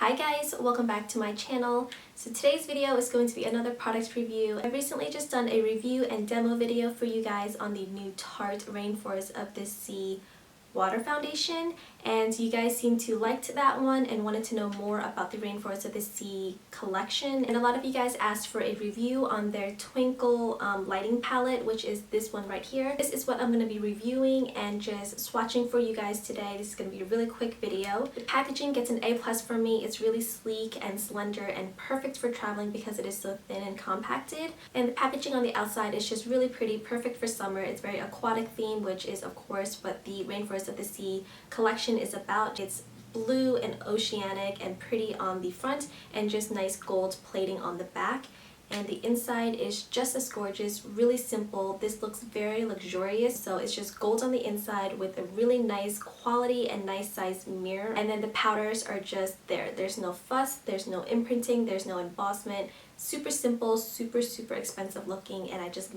Hi guys, welcome back to my channel. So today's video is going to be another product review. I've recently just done a review and demo video for you guys on the new Tarte Rainforest of the Sea water foundation, and you guys seemed to liked that one and wanted to know more about the Rainforest of the Sea collection. And a lot of you guys asked for a review on their Twinkle Lighting Palette, which is this one right here. This is what I'm going to be reviewing and just swatching for you guys today. This is going to be a really quick video. The packaging gets an A+ for me. It's really sleek and slender and perfect for traveling because it is so thin and compacted. And the packaging on the outside is just really pretty, perfect for summer. It's very aquatic theme, which is of course what the Rainforest of the Sea collection is about. It's blue and oceanic and pretty on the front and just nice gold plating on the back. And the inside is just as gorgeous, really simple. This looks very luxurious, so it's just gold on the inside with a really nice quality and nice size mirror. And then the powders are just there. There's no fuss, there's no imprinting, there's no embossment. Super simple, super expensive looking, and I just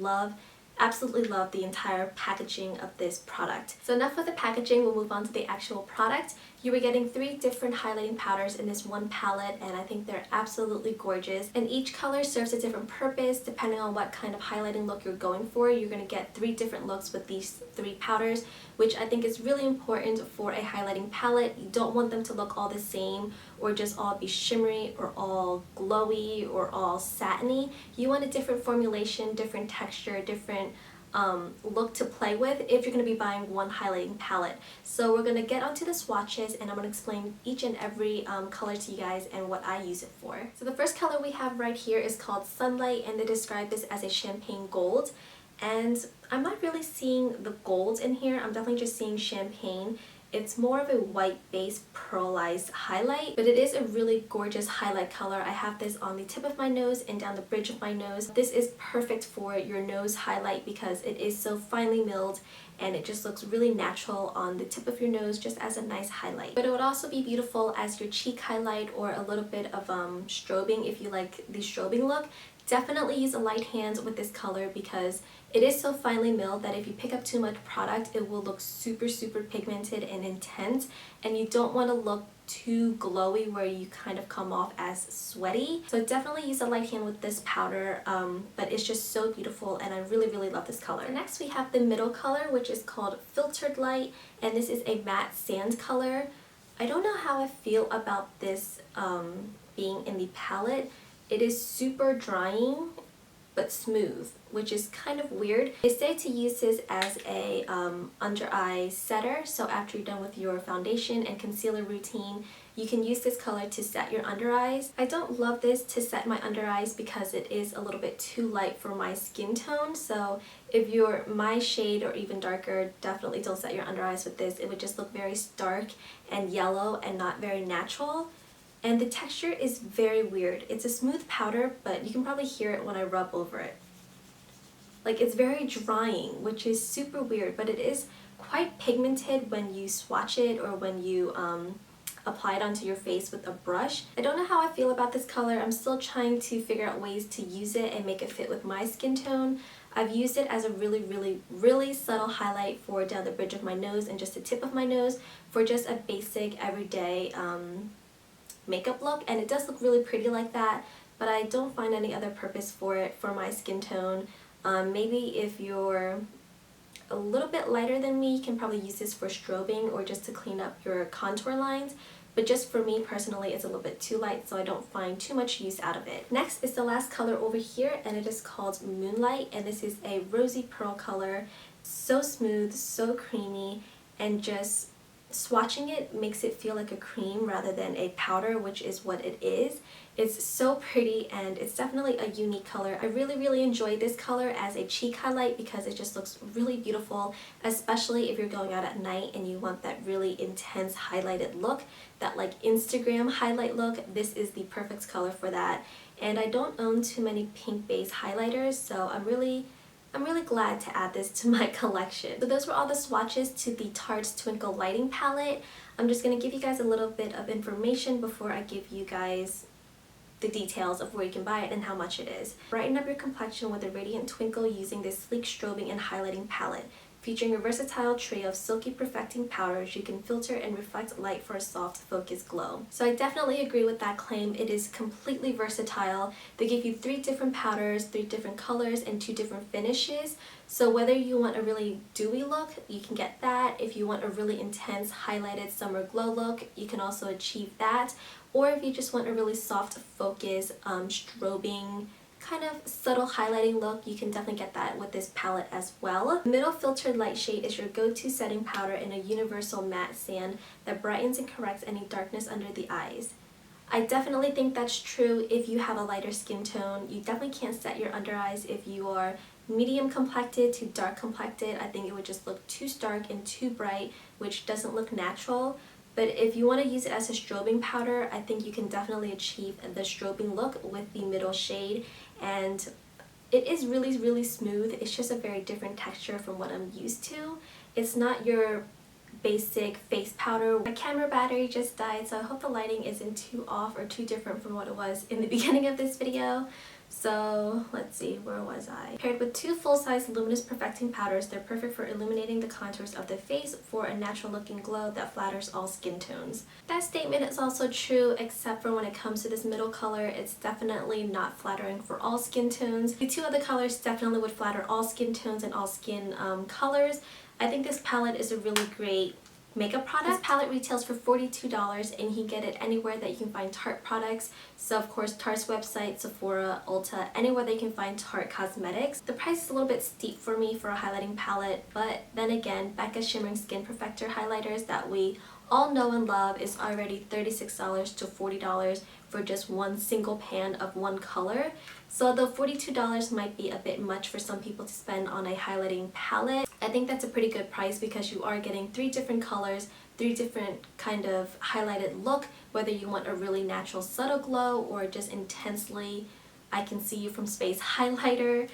absolutely love the entire packaging of this product. So enough with the packaging, we'll move on to the actual product. You were getting 3 different highlighting powders in this one palette, and I think they're absolutely gorgeous. And each color serves a different purpose depending on what kind of highlighting look you're going for. You're going to get 3 different looks with these 3 powders, which I think is really important for a highlighting palette. You don't want them to look all the same or just all be shimmery or all glowy or all satiny. You want a different formulation, different texture, different look to play with if you're going to be buying one highlighting palette. So we're going to get onto the swatches, and I'm going to explain each and every color to you guys and what I use it for. So the first color we have right here is called Sunlight, and they describe this as a champagne gold. And I'm not really seeing the gold in here, I'm definitely just seeing champagne. It's more of a white base pearlized highlight, but it is a really gorgeous highlight color. I have this on the tip of my nose and down the bridge of my nose. This is perfect for your nose highlight because it is so finely milled and it just looks really natural on the tip of your nose just as a nice highlight. But it would also be beautiful as your cheek highlight or a little bit of strobing if you like the strobing look. Definitely use a light hand with this color because it is so finely milled that if you pick up too much product, it will look super pigmented and intense, and you don't want to look too glowy where you kind of come off as sweaty. So definitely use a light hand with this powder, but it's just so beautiful and I really love this color. Next we have the middle color, which is called Filtered Light, and this is a matte sand color. I don't know how I feel about this being in the palette. It is super drying but smooth, which is kind of weird. They say to use this as a under eye setter, so after you're done with your foundation and concealer routine, you can use this color to set your under eyes. I don't love this to set my under eyes because it is a little bit too light for my skin tone, so if you're my shade or even darker, definitely don't set your under eyes with this. It would just look very stark and yellow and not very natural. And the texture is very weird. It's a smooth powder, but you can probably hear it when I rub over it. Like, it's very drying, which is super weird, but it is quite pigmented when you swatch it or when you apply it onto your face with a brush. I don't know how I feel about this color. I'm still trying to figure out ways to use it and make it fit with my skin tone. I've used it as a really subtle highlight for down the bridge of my nose and just the tip of my nose for just a basic everyday makeup look, and it does look really pretty like that, but I don't find any other purpose for it for my skin tone. Maybe if you're a little bit lighter than me, you can probably use this for strobing or just to clean up your contour lines, but just for me personally, it's a little bit too light, so I don't find too much use out of it. Next is the last color over here, and it is called Moonlight, and this is a rosy pearl color. So smooth, so creamy, and just swatching it makes it feel like a cream rather than a powder, which is what it is. It's so pretty and it's definitely a unique color. I really enjoy this color as a cheek highlight because it just looks really beautiful, especially if you're going out at night and you want that really intense highlighted look, that like Instagram highlight look. This is the perfect color for that. And I don't own too many pink base highlighters, so I'm really glad to add this to my collection. So those were all the swatches to the Tarte Twinkle Lighting Palette. I'm just going to give you guys a little bit of information before I give you guys the details of where you can buy it and how much it is. Brighten up your complexion with a radiant twinkle using this sleek strobing and highlighting palette. Featuring a versatile tray of silky perfecting powders, you can filter and reflect light for a soft, focused glow. So I definitely agree with that claim. It is completely versatile. They give you 3 different powders, 3 different colors, and 2 different finishes. So whether you want a really dewy look, you can get that. If you want a really intense highlighted summer glow look, you can also achieve that. Or if you just want a really soft focus, strobing, kind of subtle highlighting look, you can definitely get that with this palette as well. The middle filtered light shade is your go-to setting powder in a universal matte sand that brightens and corrects any darkness under the eyes. I definitely think that's true if you have a lighter skin tone. You definitely can't set your under eyes if you are medium complected to dark complected. I think it would just look too stark and too bright, which doesn't look natural. But if you want to use it as a strobing powder, I think you can definitely achieve the strobing look with the middle shade. And it is really, really smooth. It's just a very different texture from what I'm used to. It's not your basic face powder. My camera battery just died, so I hope the lighting isn't too off or too different from what it was in the beginning of this video. So let's see, where was I? Paired with 2 full-size luminous perfecting powders, they're perfect for illuminating the contours of the face for a natural looking glow that flatters all skin tones. That statement is also true, except for when it comes to this middle color. It's definitely not flattering for all skin tones. The 2 other colors definitely would flatter all skin tones and all skin colors. I think this palette is a really great makeup product. This palette retails for $42 and you can get it anywhere that you can find Tarte products. So of course Tarte's website, Sephora, Ulta, anywhere they can find Tarte cosmetics. The price is a little bit steep for me for a highlighting palette, but then again, Becca's Shimmering Skin Perfector highlighters that we all know and love is already $36 to $40 for just one single pan of one color. So though $42 might be a bit much for some people to spend on a highlighting palette, I think that's a pretty good price because you are getting 3 different colors, 3 different kind of highlighted look, whether you want a really natural subtle glow or just intensely I can see you from space highlighter.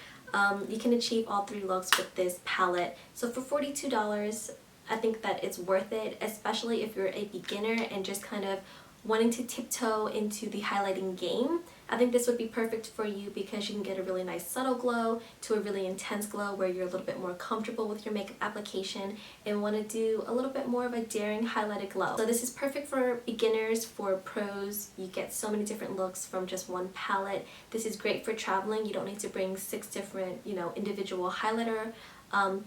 You can achieve all 3 looks with this palette. So for $42, I think that it's worth it, especially if you're a beginner and just kind of wanting to tiptoe into the highlighting game. I think this would be perfect for you because you can get a really nice subtle glow to a really intense glow where you're a little bit more comfortable with your makeup application and want to do a little bit more of a daring highlighted glow. So this is perfect for beginners, for pros. You get so many different looks from just one palette. This is great for traveling. You don't need to bring 6 different, individual highlighter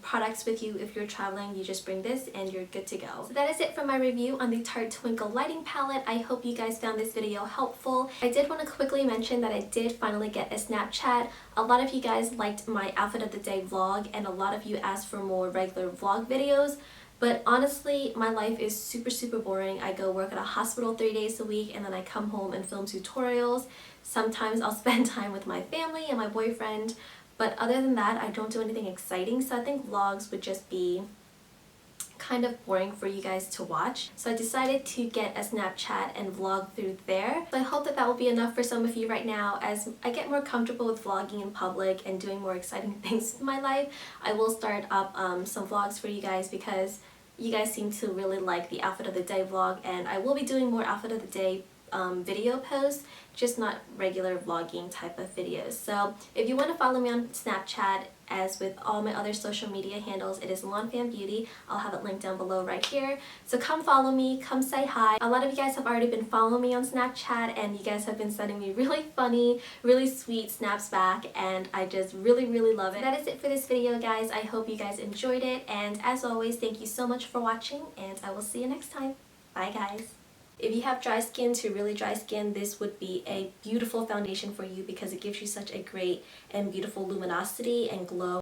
products with you. If you're traveling, you just bring this and you're good to go. So that is it for my review on the Tarte Twinkle Lighting Palette. I hope you guys found this video helpful. I did want to quickly mention that I did finally get a Snapchat. A lot of you guys liked my outfit of the day vlog and a lot of you asked for more regular vlog videos. But honestly, my life is super boring. I go work at a hospital 3 days a week and then I come home and film tutorials. Sometimes I'll spend time with my family and my boyfriend. But other than that, I don't do anything exciting, so I think vlogs would just be kind of boring for you guys to watch. So I decided to get a Snapchat and vlog through there. So I hope that that will be enough for some of you right now. As I get more comfortable with vlogging in public and doing more exciting things in my life, I will start up some vlogs for you guys because you guys seem to really like the outfit of the day vlog, and I will be doing more outfit of the day video posts, just not regular vlogging type of videos. So if you want to follow me on Snapchat, as with all my other social media handles, it is LoanPhamBeauty. I'll have it linked down below right here. So come follow me, come say hi. A lot of you guys have already been following me on Snapchat and you guys have been sending me really funny, really sweet snaps back, and I just really love it. That is it for this video, guys. I hope you guys enjoyed it, and as always, thank you so much for watching and I will see you next time. Bye guys. If you have dry skin to really dry skin, this would be a beautiful foundation for you because it gives you such a great and beautiful luminosity and glow.